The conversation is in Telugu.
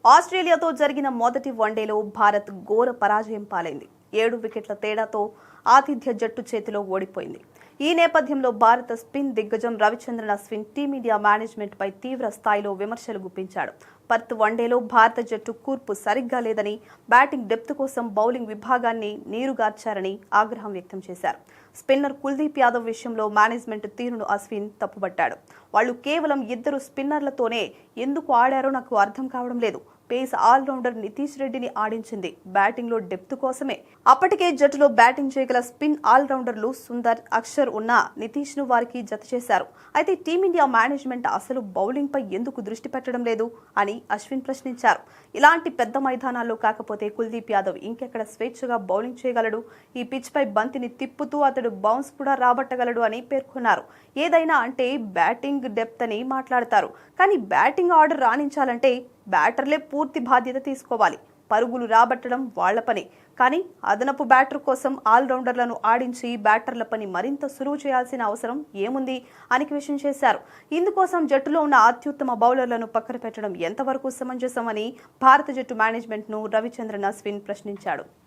ఆస్ట్రేలియాతో జరిగిన మొదటి వన్డేలో భారత్ ఘోర పరాజయం పాలైంది. 7 వికెట్ల తేడాతో ఆతిథ్య జట్టు చేతిలో ఓడిపోయింది. ఈ నేపథ్యంలో భారత స్పిన్ దిగ్గజం రవిచంద్రన్ అశ్విన్ టీమిండియా మేనేజ్మెంట్ పై తీవ్ర స్థాయిలో విమర్శలు గుప్పించాడు. పర్త్ వన్డేలో భారత జట్టు కూర్పు సరిగ్గా లేదని, బ్యాటింగ్ డెప్త్ కోసం బౌలింగ్ విభాగాన్ని నీరుగార్చారని ఆగ్రహం వ్యక్తం చేశారు. స్పిన్నర్ కుల్దీప్ యాదవ్ విషయంలో మేనేజ్మెంట్ తీరును అశ్విన్ తప్పుబట్టాడు. వాళ్లు కేవలం 2 స్పిన్నర్లతోనే ఎందుకు ఆడారో నాకు అర్థం కావడం లేదు. పేస్ ఆల్రౌండర్ నితీష్ రెడ్డిని ఆడించింది బ్యాటింగ్ లో డెప్త్ కోసమే. అప్పటికే జట్టులో బ్యాటింగ్ చేయగల స్పిన్ ఆల్రౌండర్లు సుందర్, అక్షర్ ఉన్న నితీష్ ను వారికి జత చేశారు. అయితే టీమిండియా మేనేజ్మెంట్ అసలు బౌలింగ్ పై ఎందుకు దృష్టి పెట్టడం లేదు అని అశ్విన్ ప్రశ్నించారు. ఇలాంటి పెద్ద మైదానాల్లో కాకపోతే కుల్దీప్ యాదవ్ ఇంకెక్కడ స్వేచ్ఛగా బౌలింగ్ చేయగలడు? ఈ పిచ్ పై బంతిని తిప్పుతూ అతడు బౌన్స్ కూడా రాబట్టగలడు అని పేర్కొన్నారు. ఏదైనా అంటే బ్యాటింగ్ డెప్త్ అని మాట్లాడతారు, కానీ బ్యాటింగ్ ఆర్డర్ రాణించాలంటే బ్యాటర్లే పూర్తి బాధ్యత తీసుకోవాలి. పరుగులు రాబట్టడం వాళ్ల పని, కానీ అదనపు బ్యాటర్ కోసం ఆల్రౌండర్లను ఆడించి బ్యాటర్ల పని మరింత సులువు చేయాల్సిన అవసరం ఏముంది అని క్వశ్చన్ చేశారు. ఇందుకోసం జట్టులో ఉన్న అత్యుత్తమ బౌలర్లను పక్కన పెట్టడం ఎంతవరకు సమంజసమని భారత జట్టు మేనేజ్మెంట్ ను రవిచంద్రన్ అశ్విన్ ప్రశ్నించాడు.